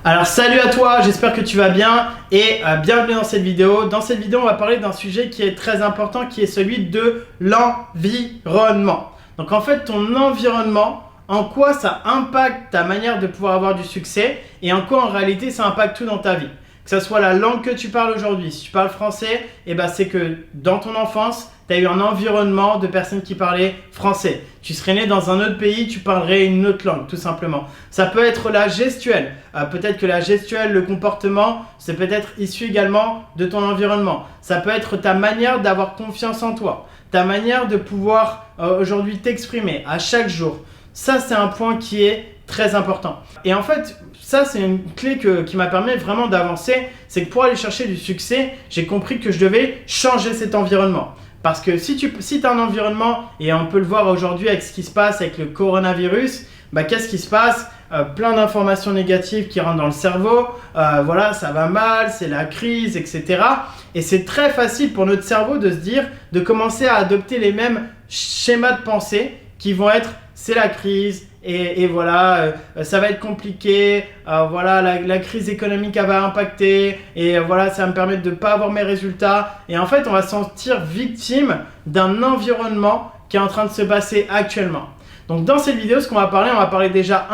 Alors salut à toi, j'espère que tu vas bien et bienvenue dans cette vidéo. Dans cette vidéo, on va parler d'un sujet qui est très important, qui est celui de l'environnement. Donc en fait, ton environnement, en quoi ça impacte ta manière de pouvoir avoir du succès et en quoi en réalité ça impacte tout dans ta vie. Que ce soit la langue que tu parles aujourd'hui, si tu parles français, c'est que dans ton enfance, tu as eu un environnement de personnes qui parlaient français. Tu serais né dans un autre pays, tu parlerais une autre langue, tout simplement. Ça peut être la gestuelle. Peut-être que la gestuelle, le comportement, c'est peut-être issu également de ton environnement. Ça peut être ta manière d'avoir confiance en toi, ta manière de pouvoir aujourd'hui t'exprimer à chaque jour. Ça, c'est un point qui est très important. Et en fait, ça, c'est une clé qui m'a permis vraiment d'avancer. C'est que pour aller chercher du succès, j'ai compris que je devais changer cet environnement. Parce que si tu as un environnement, et on peut le voir aujourd'hui avec ce qui se passe avec le coronavirus, qu'est-ce qui se passe? Plein d'informations négatives qui rentrent dans le cerveau. Voilà, ça va mal, c'est la crise, etc. Et c'est très facile pour notre cerveau de se dire, de commencer à adopter les mêmes schémas de pensée qui vont être c'est la crise et voilà, ça va être compliqué, voilà, la crise économique elle va impacter et voilà, ça va me permettre de ne pas avoir mes résultats. Et en fait, on va se sentir victime d'un environnement qui est en train de se passer actuellement. Donc dans cette vidéo, ce qu'on va parler déjà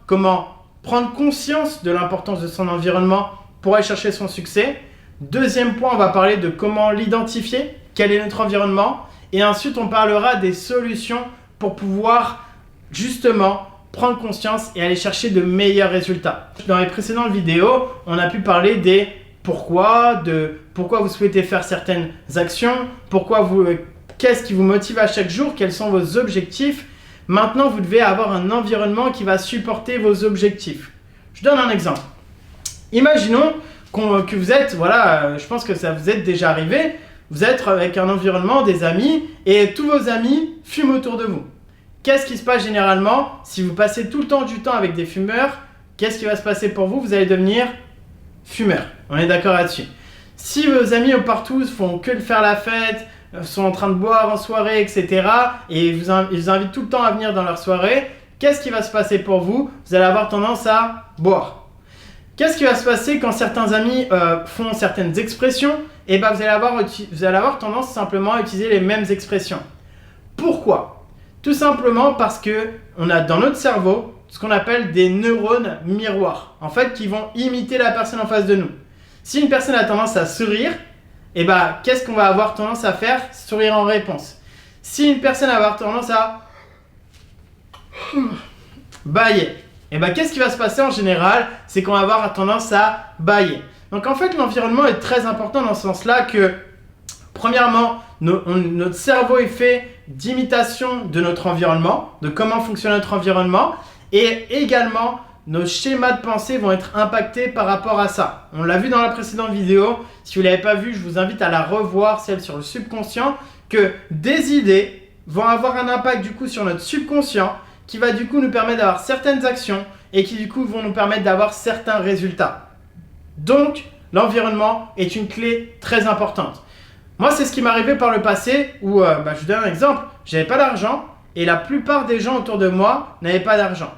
comment prendre conscience de l'importance de son environnement pour aller chercher son succès. Deuxième point, on va parler de comment l'identifier, quel est notre environnement. Et ensuite, on parlera des solutions pour pouvoir justement prendre conscience et aller chercher de meilleurs résultats. Dans les précédentes vidéos, on a pu parler des pourquoi vous souhaitez faire certaines actions, qu'est-ce qui vous motive à chaque jour, quels sont vos objectifs. Maintenant, vous devez avoir un environnement qui va supporter vos objectifs. Je donne un exemple. Imaginons que vous êtes, voilà, je pense que ça vous est déjà arrivé, vous êtes avec un environnement, des amis, et tous vos amis fument autour de vous. Qu'est-ce qui se passe généralement si vous passez tout le temps du temps avec des fumeurs? Qu'est-ce qui va se passer pour vous? Vous allez devenir fumeur. On est d'accord là-dessus. Si vos amis partout font que de faire la fête, sont en train de boire en soirée, etc. et ils vous invitent tout le temps à venir dans leur soirée, qu'est-ce qui va se passer pour vous? Vous allez avoir tendance à boire. Qu'est-ce qui va se passer quand certains amis font certaines expressions? Vous allez avoir tendance simplement à utiliser les mêmes expressions. Pourquoi? Tout simplement parce qu'on a dans notre cerveau ce qu'on appelle des neurones miroirs, en fait, qui vont imiter la personne en face de nous. Si une personne a tendance à sourire, qu'est-ce qu'on va avoir tendance à faire? Sourire en réponse. Si une personne va avoir tendance à bâiller, qu'est-ce qui va se passer en général? C'est qu'on va avoir tendance à bâiller. Donc en fait, l'environnement est très important dans ce sens-là que, premièrement, notre cerveau est fait d'imitation de notre environnement, de comment fonctionne notre environnement, et également nos schémas de pensée vont être impactés par rapport à ça. On l'a vu dans la précédente vidéo. Si vous ne l'avez pas vue, je vous invite à la revoir, celle sur le subconscient, que des idées vont avoir un impact du coup sur notre subconscient qui va du coup nous permettre d'avoir certaines actions et qui du coup vont nous permettre d'avoir certains résultats. Donc, l'environnement est une clé très importante. Moi, c'est ce qui m'est arrivé par le passé où, je vous donne un exemple, j'avais pas d'argent et la plupart des gens autour de moi n'avaient pas d'argent.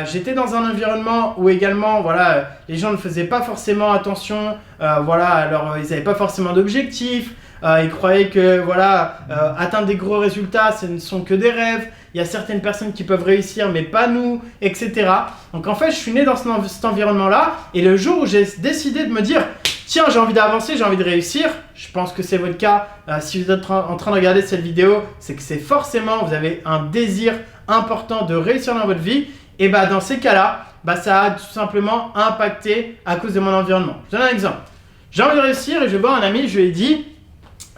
J'étais dans un environnement où également, voilà, les gens ne faisaient pas forcément attention, alors ils n'avaient pas forcément d'objectifs, ils croyaient que, voilà, atteindre des gros résultats, ce ne sont que des rêves. Il y a certaines personnes qui peuvent réussir, mais pas nous, etc. Donc en fait, je suis né dans cet environnement-là et le jour où j'ai décidé de me dire tiens, j'ai envie d'avancer, j'ai envie de réussir. Je pense que c'est votre cas. Si vous êtes en train de regarder cette vidéo, c'est que c'est forcément, vous avez un désir important de réussir dans votre vie. Et dans ces cas-là, ça a tout simplement impacté à cause de mon environnement. Je donne un exemple. J'ai envie de réussir et je vais voir un ami, je lui ai dit,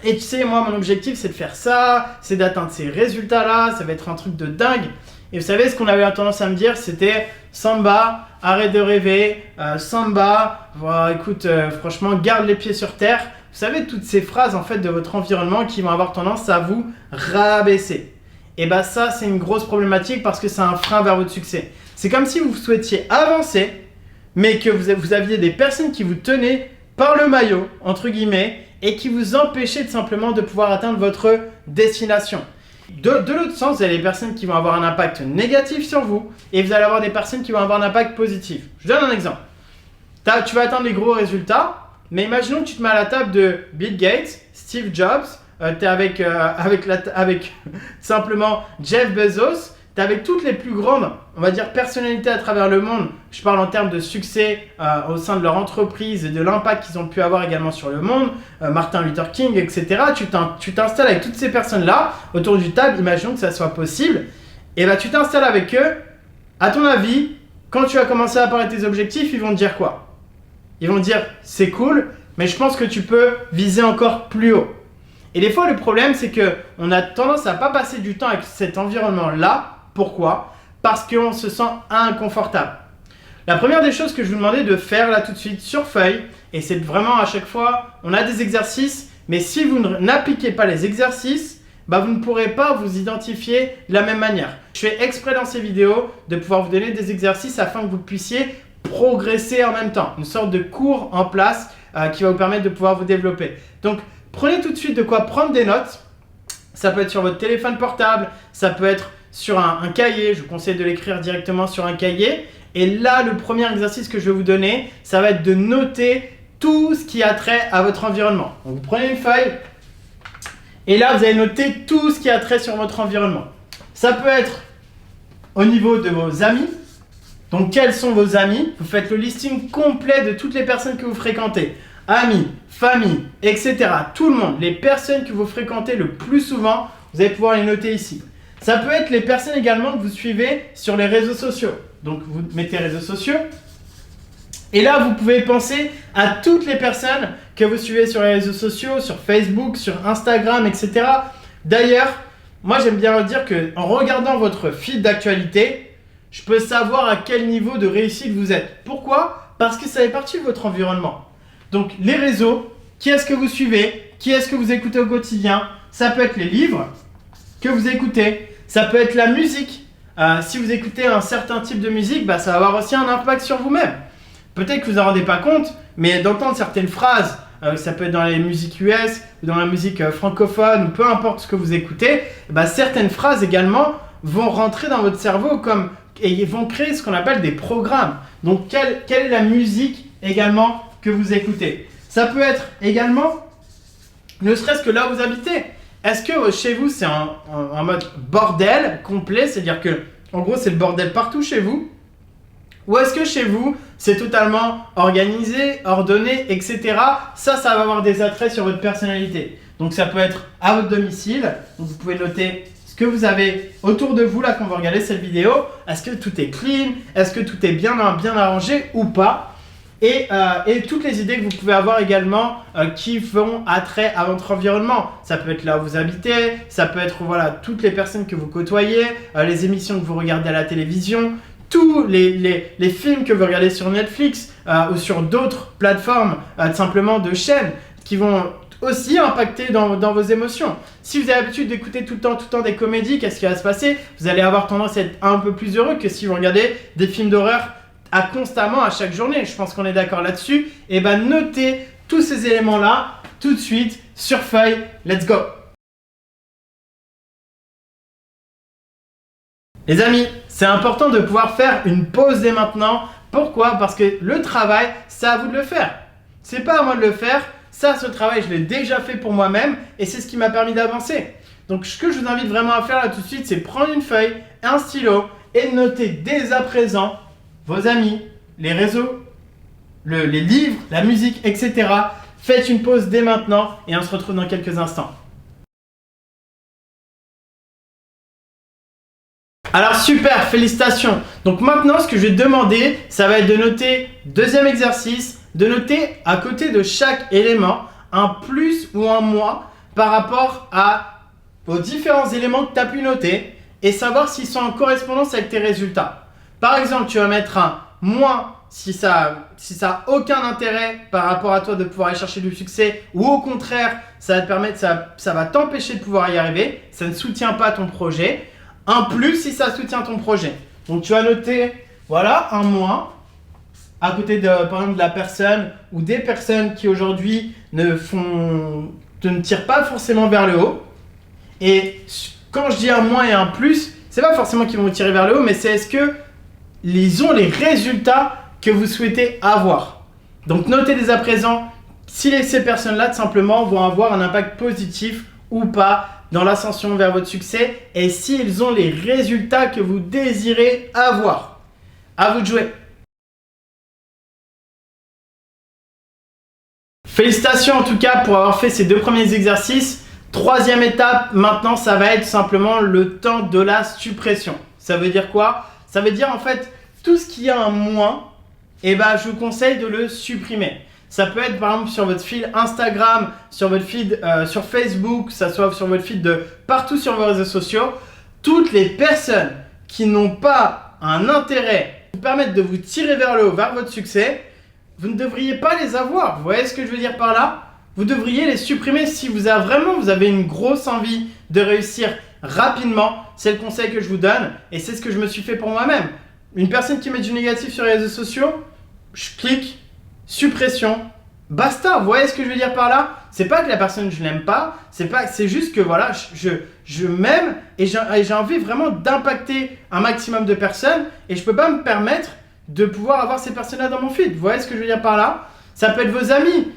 et tu sais, moi, mon objectif, c'est de faire ça, c'est d'atteindre ces résultats-là, ça va être un truc de dingue. Et vous savez, ce qu'on avait tendance à me dire, c'était Samba, arrête de rêver, Samba, écoute, franchement, garde les pieds sur terre. Vous savez, toutes ces phrases en fait de votre environnement qui vont avoir tendance à vous rabaisser. Et ça, c'est une grosse problématique parce que c'est un frein vers votre succès. C'est comme si vous souhaitiez avancer, mais que vous aviez des personnes qui vous tenaient par le maillot, entre guillemets, et qui vous empêchaient simplement de pouvoir atteindre votre destination. De l'autre sens, vous avez des personnes qui vont avoir un impact négatif sur vous et vous allez avoir des personnes qui vont avoir un impact positif. Je donne un exemple. tu vas atteindre les gros résultats, mais imaginons que tu te mets à la table de Bill Gates, Steve Jobs, tu es avec simplement Jeff Bezos, tu es avec toutes les plus grandes, on va dire, personnalités à travers le monde. Je parle en termes de succès au sein de leur entreprise et de l'impact qu'ils ont pu avoir également sur le monde, Martin Luther King, etc. Tu t'installes avec toutes ces personnes-là autour d'une table, imaginons que ça soit possible, et tu t'installes avec eux. À ton avis, quand tu vas commencer à parler de tes objectifs, ils vont te dire quoi? Ils vont te dire, c'est cool, mais je pense que tu peux viser encore plus haut. Et des fois, le problème, c'est qu'on a tendance à ne pas passer du temps avec cet environnement-là. Pourquoi? Parce qu'on se sent inconfortable. La première des choses que je vous demandais de faire là tout de suite sur feuille, et c'est vraiment à chaque fois, on a des exercices, mais si vous n'appliquez pas les exercices, vous ne pourrez pas vous identifier de la même manière. Je fais exprès dans ces vidéos de pouvoir vous donner des exercices afin que vous puissiez progresser en même temps. Une sorte de cours en place qui va vous permettre de pouvoir vous développer. Donc, prenez tout de suite de quoi prendre des notes. Ça peut être sur votre téléphone portable, ça peut être sur un cahier. Je vous conseille de l'écrire directement sur un cahier. Et là, le premier exercice que je vais vous donner, ça va être de noter tout ce qui a trait à votre environnement. Donc, vous prenez une feuille. Et là, vous allez noter tout ce qui a trait sur votre environnement. Ça peut être au niveau de vos amis. Donc, quels sont vos amis? Vous faites le listing complet de toutes les personnes que vous fréquentez. Amis, famille, etc. Tout le monde, les personnes que vous fréquentez le plus souvent, vous allez pouvoir les noter ici. Ça peut être les personnes également que vous suivez sur les réseaux sociaux. Donc, vous mettez réseaux sociaux. Et là, vous pouvez penser à toutes les personnes que vous suivez sur les réseaux sociaux, sur Facebook, sur Instagram, etc. D'ailleurs, moi, j'aime bien dire qu'en regardant votre feed d'actualité, je peux savoir à quel niveau de réussite vous êtes. Pourquoi? Parce que ça fait partie de votre environnement. Donc, les réseaux, qui est-ce que vous suivez? Qui est-ce que vous écoutez au quotidien? Ça peut être les livres que vous écoutez. Ça peut être la musique. Si vous écoutez un certain type de musique, ça va avoir aussi un impact sur vous-même. Peut-être que vous n'en rendez pas compte, mais d'entendre certaines phrases, ça peut être dans les musiques US, ou dans la musique francophone, ou peu importe ce que vous écoutez, certaines phrases également vont rentrer dans votre cerveau et vont créer ce qu'on appelle des programmes. Donc, quelle est la musique également que vous écoutez? Ça peut être également, ne serait-ce que là où vous habitez. Est-ce que chez vous, c'est en mode bordel complet, c'est-à-dire que, en gros, c'est le bordel partout chez vous? Ou est-ce que chez vous, c'est totalement organisé, ordonné, etc. Ça va avoir des attraits sur votre personnalité. Donc, ça peut être à votre domicile. Donc, vous pouvez noter ce que vous avez autour de vous là quand vous regardez cette vidéo. Est-ce que tout est clean? Est-ce que tout est bien arrangé ou pas? Et toutes les idées que vous pouvez avoir également qui font attrait à votre environnement. Ça peut être là où vous habitez, ça peut être toutes les personnes que vous côtoyez, les émissions que vous regardez à la télévision, tous les films que vous regardez sur Netflix ou sur d'autres plateformes simplement de chaînes qui vont aussi impacter dans vos émotions. Si vous avez l'habitude d'écouter tout le temps des comédies, qu'est-ce qui va se passer? Vous allez avoir tendance à être un peu plus heureux que si vous regardez des films d'horreur constamment à chaque journée. Je pense qu'on est d'accord là-dessus. Et notez tous ces éléments-là tout de suite sur feuille. Let's go! Les amis, c'est important de pouvoir faire une pause dès maintenant. Pourquoi? Parce que le travail, c'est à vous de le faire. C'est pas à moi de le faire. Ça, ce travail, je l'ai déjà fait pour moi-même et c'est ce qui m'a permis d'avancer. Donc, ce que je vous invite vraiment à faire là tout de suite, c'est prendre une feuille, un stylo et de noter dès à présent vos amis, les réseaux, les livres, la musique, etc. Faites une pause dès maintenant et on se retrouve dans quelques instants. Alors super, félicitations. Donc maintenant, ce que je vais te demander, ça va être de noter, deuxième exercice, de noter à côté de chaque élément un plus ou un moins par rapport aux différents éléments que tu as pu noter et savoir s'ils sont en correspondance avec tes résultats. Par exemple, tu vas mettre un moins si ça n'a aucun intérêt par rapport à toi de pouvoir aller chercher du succès ou au contraire, ça va te permettre, ça va t'empêcher de pouvoir y arriver, ça ne soutient pas ton projet. Un plus si ça soutient ton projet. Donc tu vas noter, un moins à côté par exemple de la personne ou des personnes qui aujourd'hui ne tirent pas forcément vers le haut. Et quand je dis un moins et un plus, c'est pas forcément qu'ils vont vous tirer vers le haut, mais c'est est-ce que ils ont les résultats que vous souhaitez avoir. Donc notez dès à présent si ces personnes-là tout simplement vont avoir un impact positif ou pas dans l'ascension vers votre succès et s'ils ont les résultats que vous désirez avoir. À vous de jouer. Félicitations en tout cas pour avoir fait ces 2 premiers exercices. Troisième étape, maintenant ça va être simplement le temps de la suppression. Ça veut dire quoi? Ça veut dire en fait tout ce qui a un moins, je vous conseille de le supprimer. Ça peut être par exemple sur votre fil Instagram, sur votre feed sur Facebook, ça soit sur votre feed de partout sur vos réseaux sociaux. Toutes les personnes qui n'ont pas un intérêt qui vous permettent de vous tirer vers le haut, vers votre succès, vous ne devriez pas les avoir. Vous voyez ce que je veux dire par là? Vous devriez les supprimer si vous avez une grosse envie de réussir rapidement. C'est le conseil que je vous donne et c'est ce que je me suis fait pour moi-même. Une personne qui met du négatif sur les réseaux sociaux, je clique, suppression, basta. Vous voyez ce que je veux dire par là? C'est pas que la personne je l'aime pas, c'est juste que voilà, je m'aime et j'ai envie vraiment d'impacter un maximum de personnes et je peux pas me permettre de pouvoir avoir ces personnes-là dans mon feed. Vous voyez ce que je veux dire par là? Ça peut être vos amis,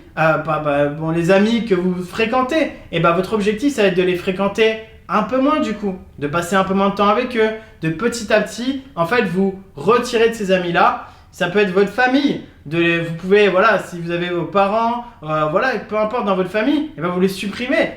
les amis que vous fréquentez. Et votre objectif, ça va être de les fréquenter un peu moins du coup, de passer un peu moins de temps avec eux, de petit à petit, en fait, vous retirer de ces amis-là. Ça peut être votre famille. Vous pouvez, voilà, si vous avez vos parents, peu importe dans votre famille, vous les supprimez.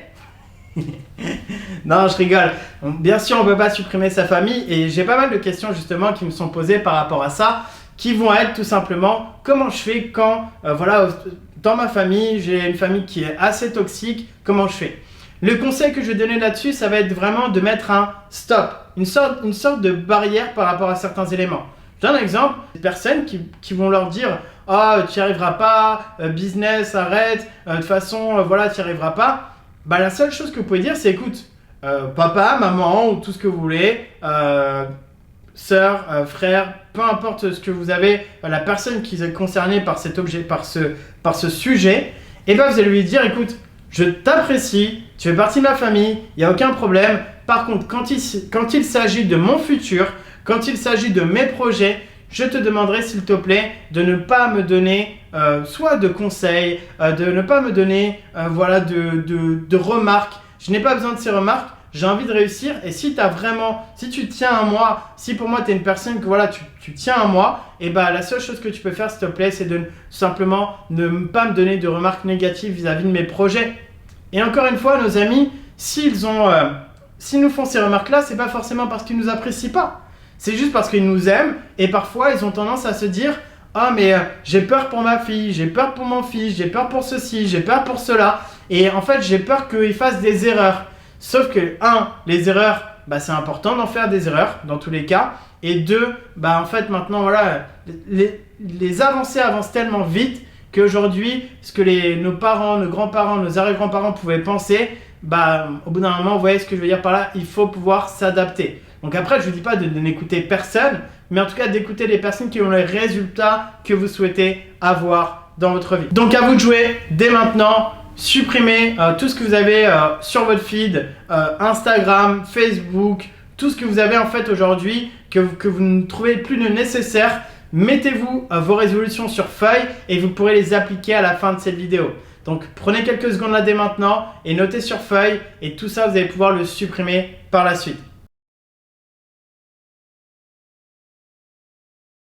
Non, je rigole. Bien sûr, on ne peut pas supprimer sa famille et j'ai pas mal de questions justement qui me sont posées par rapport à ça, qui vont être tout simplement comment je fais quand, dans ma famille, j'ai une famille qui est assez toxique, comment je fais? Le conseil que je vais donner là-dessus, ça va être vraiment de mettre un stop, une sorte de barrière par rapport à certains éléments. Je donne un exemple, des personnes qui vont leur dire « Ah, tu n'y arriveras pas, business, arrête, de toute façon, tu n'y arriveras pas. » La seule chose que vous pouvez dire, c'est « Écoute, papa, maman, ou tout ce que vous voulez, sœur, frère, peu importe ce que vous avez, la personne qui est concernée par cet objet, par ce sujet, vous allez lui dire « Écoute, je t'apprécie, tu fais partie de ma famille, il n'y a aucun problème. Par contre, quand il s'agit de mon futur, quand il s'agit de mes projets, je te demanderai s'il te plaît de ne pas me donner soit de conseils, de ne pas me donner de remarques. Je n'ai pas besoin de ces remarques, j'ai envie de réussir et si tu tiens à moi, si pour moi tu es une personne que tu tiens à moi, la seule chose que tu peux faire s'il te plaît, c'est de simplement ne pas me donner de remarques négatives vis-à-vis de mes projets. Et encore une fois, nos amis, s'ils nous font ces remarques-là, c'est pas forcément parce qu'ils nous apprécient pas. C'est juste parce qu'ils nous aiment et parfois ils ont tendance à se dire « Ah mais j'ai peur pour ma fille, j'ai peur pour mon fils, j'ai peur pour ceci, j'ai peur pour cela. » Et en fait, j'ai peur qu'ils fassent des erreurs. Sauf que, les erreurs, c'est important d'en faire des erreurs dans tous les cas. Et 2, en fait maintenant, les avancées avancent tellement vite qu'aujourd'hui, ce que nos parents, nos grands-parents, nos arrière-grands-parents pouvaient penser, au bout d'un moment, vous voyez ce que je veux dire par là, il faut pouvoir s'adapter. Donc après, je ne vous dis pas de n'écouter personne, mais en tout cas d'écouter les personnes qui ont les résultats que vous souhaitez avoir dans votre vie. Donc à vous de jouer dès maintenant. Supprimez tout ce que vous avez sur votre feed, Instagram, Facebook, tout ce que vous avez en fait aujourd'hui que vous ne trouvez plus de nécessaire. Mettez-vous vos résolutions sur feuille et vous pourrez les appliquer à la fin de cette vidéo. Donc prenez quelques secondes là dès maintenant et notez sur feuille et tout ça vous allez pouvoir le supprimer par la suite.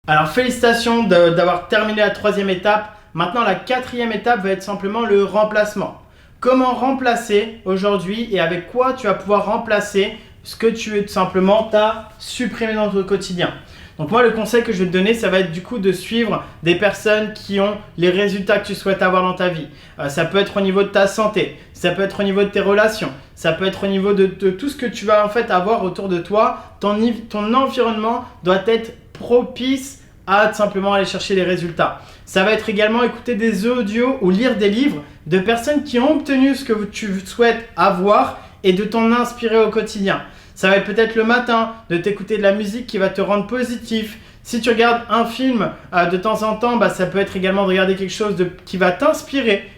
Alors félicitations d'avoir terminé la 3e étape. Maintenant la 4e étape va être simplement le remplacement. Comment remplacer aujourd'hui et avec quoi tu vas pouvoir remplacer ce que tu tout simplement t'as supprimé dans ton quotidien. Donc moi le conseil que je vais te donner ça va être du coup de suivre des personnes qui ont les résultats que tu souhaites avoir dans ta vie. Ça peut être au niveau de ta santé, ça peut être au niveau de tes relations, ça peut être au niveau de tout ce que tu vas en fait avoir autour de toi. Ton environnement doit être propice à simplement aller chercher les résultats. Ça va être également écouter des audios ou lire des livres de personnes qui ont obtenu ce que tu souhaites avoir et de t'en inspirer au quotidien. Ça va être peut-être le matin de t'écouter de la musique qui va te rendre positif. Si tu regardes un film de temps en temps, ça peut être également de regarder quelque chose qui va t'inspirer.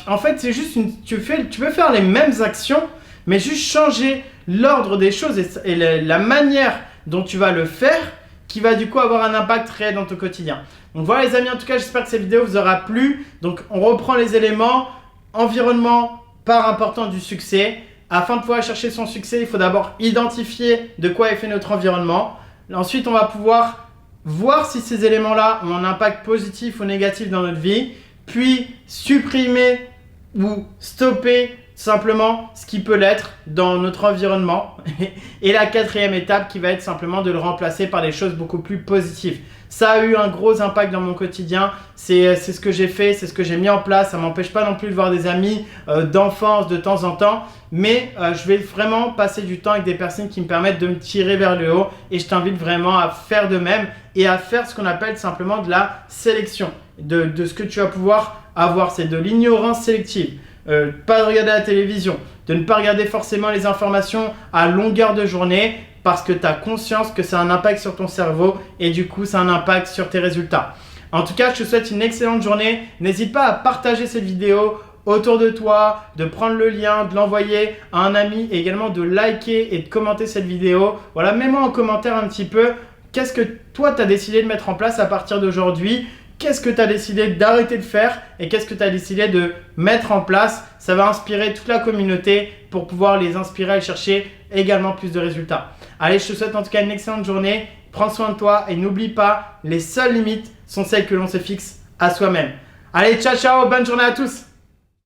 En fait, c'est juste tu peux faire les mêmes actions, mais juste changer l'ordre des choses et la manière dont tu vas le faire qui va du coup avoir un impact réel dans ton quotidien. Donc voilà les amis, en tout cas j'espère que cette vidéo vous aura plu. Donc on reprend les éléments. Environnement, part important du succès. Afin de pouvoir chercher son succès, il faut d'abord identifier de quoi est fait notre environnement. Ensuite, on va pouvoir voir si ces éléments-là ont un impact positif ou négatif dans notre vie. Puis supprimer ou stopper simplement ce qui peut l'être dans notre environnement. Et la quatrième étape qui va être simplement de le remplacer par des choses beaucoup plus positives. Ça a eu un gros impact dans mon quotidien, c'est ce que j'ai fait, c'est ce que j'ai mis en place. Ça ne m'empêche pas non plus de voir des amis d'enfance de temps en temps, mais je vais vraiment passer du temps avec des personnes qui me permettent de me tirer vers le haut et je t'invite vraiment à faire de même et à faire ce qu'on appelle simplement de la sélection de ce que tu vas pouvoir avoir. C'est de l'ignorance sélective. Pas de regarder la télévision, de ne pas regarder forcément les informations à longueur de journée parce que tu as conscience que ça a un impact sur ton cerveau et du coup ça a un impact sur tes résultats. En tout cas, je te souhaite une excellente journée. N'hésite pas à partager cette vidéo autour de toi, de prendre le lien, de l'envoyer à un ami et également de liker et de commenter cette vidéo. Voilà, mets-moi en commentaire un petit peu qu'est-ce que toi tu as décidé de mettre en place à partir d'aujourd'hui. Qu'est-ce que tu as décidé d'arrêter de faire et qu'est-ce que tu as décidé de mettre en place? Ça va inspirer toute la communauté pour pouvoir les inspirer à chercher également plus de résultats. Allez, je te souhaite en tout cas une excellente journée. Prends soin de toi et n'oublie pas, les seules limites sont celles que l'on se fixe à soi-même. Allez, ciao, ciao, bonne journée à tous!